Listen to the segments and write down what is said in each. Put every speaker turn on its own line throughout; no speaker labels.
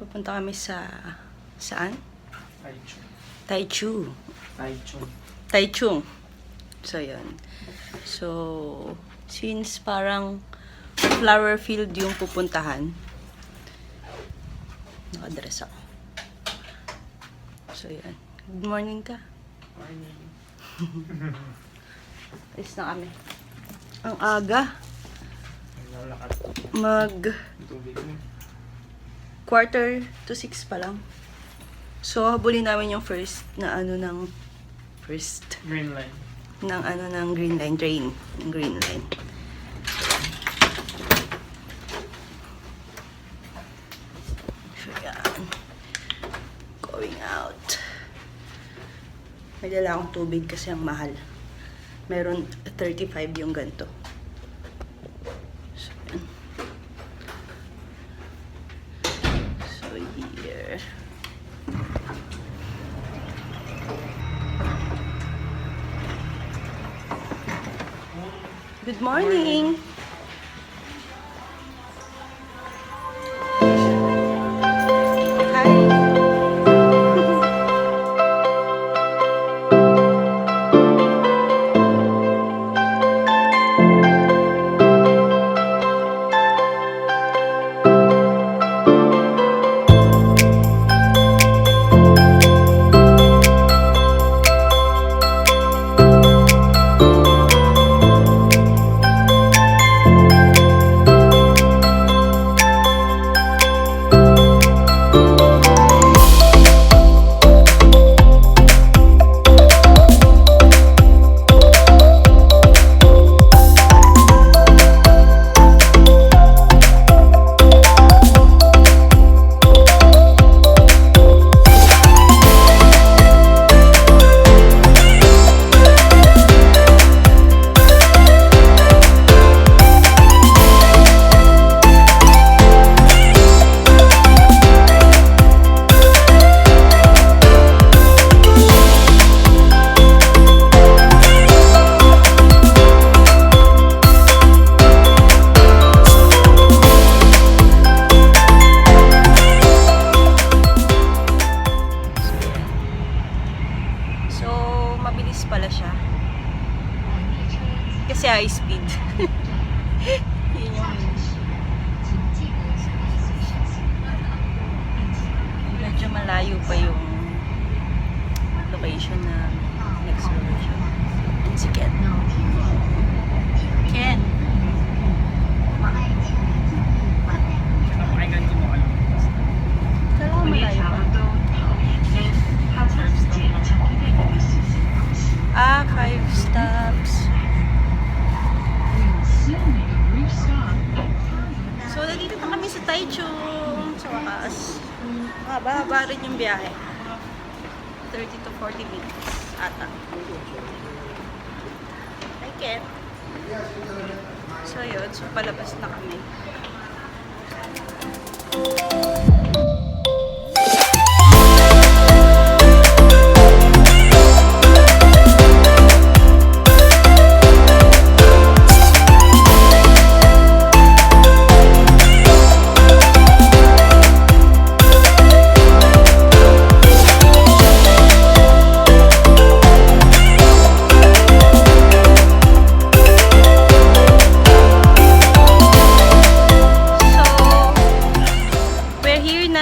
Pupunta kami sa... Saan?
Taichung.
Taichung.
Taichung.
Taichung. So, yun. So, since parang flower field yung pupuntahan, nakadress ako. So, yun. Good morning ka.
Morning.
Alis na kami. Ang aga.
Naglalakad.
Mag
Tubig mo.
5:45 pa lang. So, habulin namin yung first na ano ng
Green line.
ng green line train. Ng green line. So, yan. Going out. May dala akong tubig kasi ang mahal. Meron 35 yung ganito. So, yan. So, here. Good morning. Kasi high speed. Yun yung medyo malayo pa yung location na next location. And si Ken. Ken. Kala ko malayo pa. 5 stops. So, nandito na kami sa Taichung. Sa wakas. Mahaba rin yung biyahe. 30 to 40 minutes ata. I can't. So, yun. So, palabas na kami.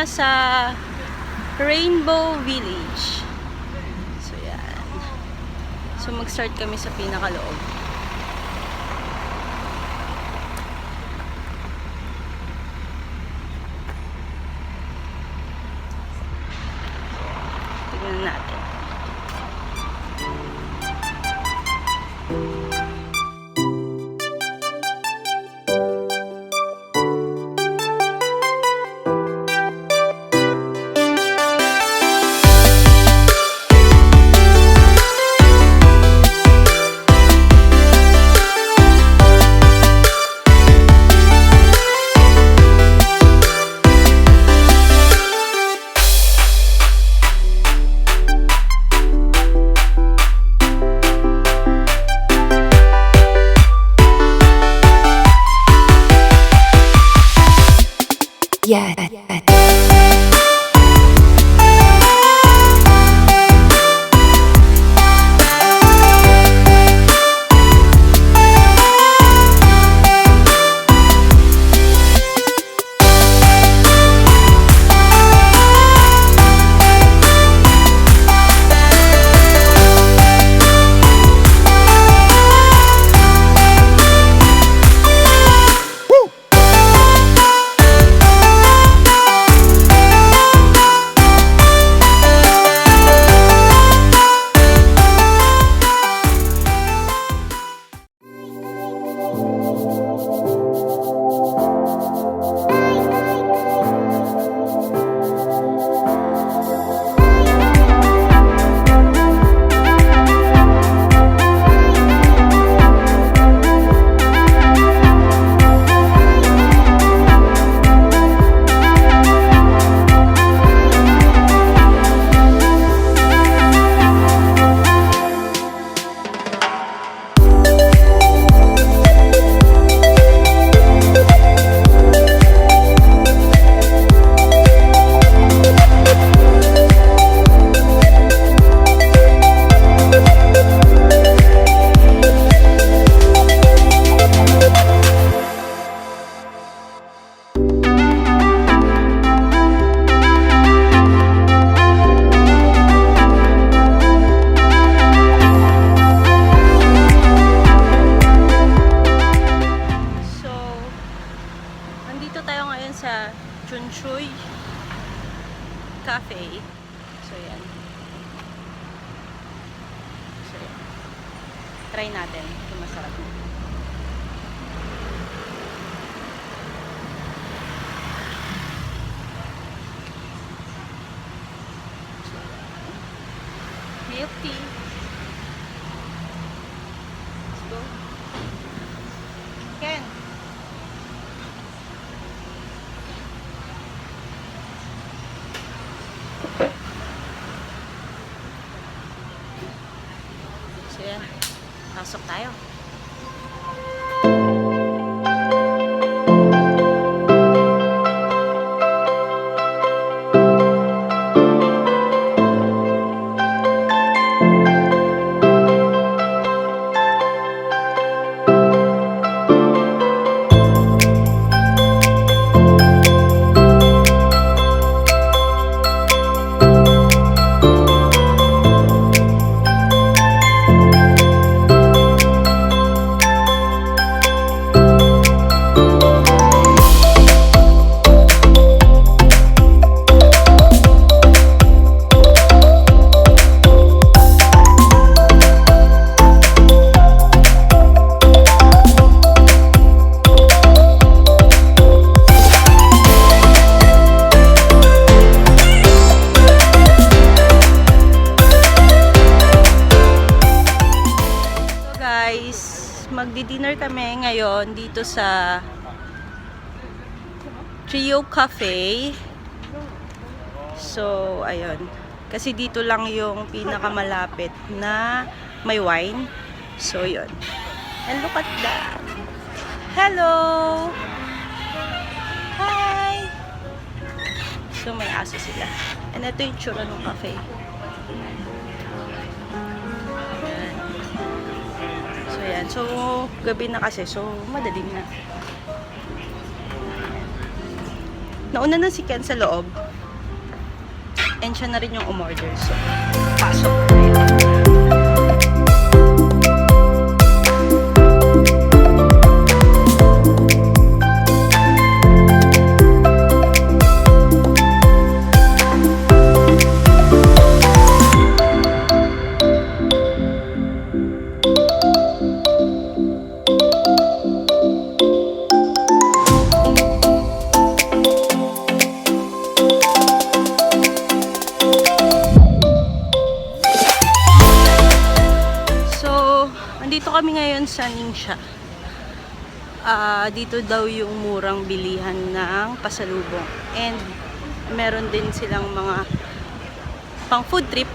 Sa Rainbow Village. So, yan. So, mag-start kami sa pinakaloob. Tignan natin. Cafe. So, yan. So, yan. Try natin kung masarap na. Milk tea. Let's go. Ken. So yan. Pasok tayo. Magdi-dinner kami ngayon dito sa Trio Cafe. So, ayun. Kasi dito lang yung pinakamalapit na may wine. So, yun. And look at that. Hello! Hi! So, may aso sila. And ito yung tsura ng cafe. Ayan. So, gabi na kasi. So, madaling na. Nauna na si Ken sa loob. And siya na rin yung umorder. So, pasok. Kami ngayon sa Ningxia. Dito daw yung murang bilihan ng pasalubong. And meron din silang mga pang food trip.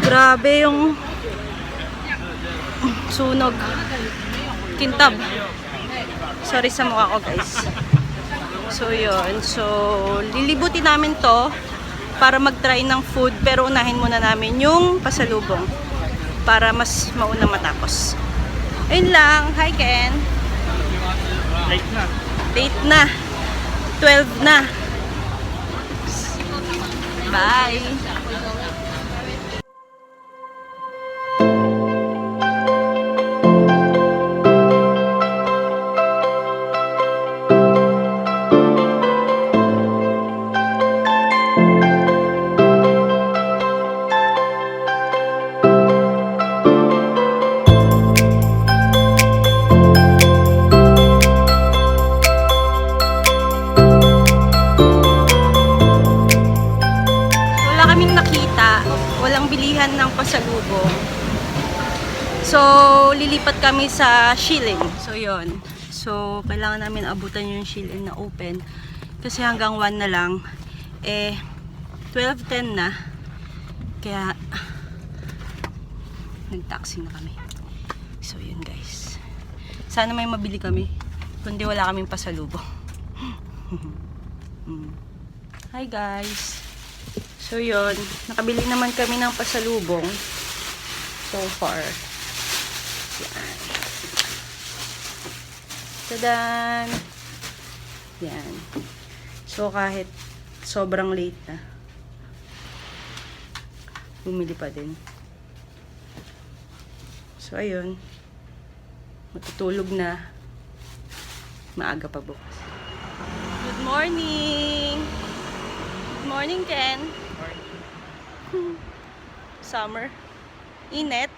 Grabe yung sunog. Kintab. Sorry sa mukha ko, guys. So, yun. So, lilibutin namin to para mag-try ng food. Pero unahin muna namin yung pasalubong para mas mauna matapos. Ayun lang. Hi, Ken.
Late na.
Late na. 12 na. Bye. Bilihan ng pasalubong. So, lilipat kami sa Shilin. So, yon. So, kailangan namin abutan yung Shilin na open. Kasi hanggang 1 na lang. 12:10 na. Kaya, nag-taxi na kami. So, yun guys. Sana may mabili kami. Kundi wala kaming pasalubong. Hi guys. So yun, nakabili naman kami ng pasalubong so far. Yan. Tadan! Yan. So kahit sobrang late na, bumili pa din. So ayun, matutulog na. Maaga pa bukas. Good morning! Good morning, Ken. Summer. Init.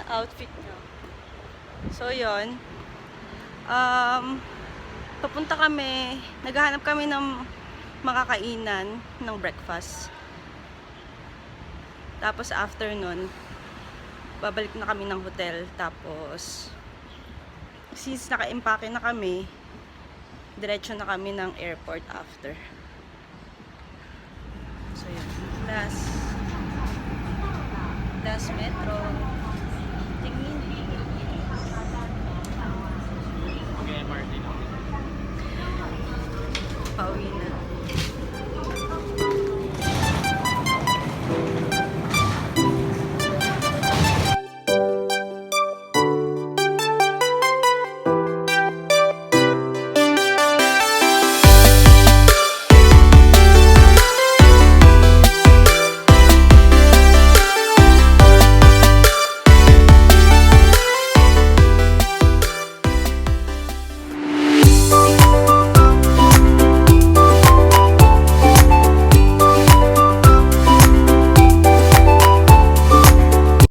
Na outfit niya. So, yun. Papunta kami. Naghahanap kami ng makakainan ng breakfast. Tapos, after nun, babalik na kami ng hotel. Tapos, since naka-impake na kami, diretso na kami ng airport after. So, yun. Last metro. Tingin.
Okay, MRT na.
Pauwi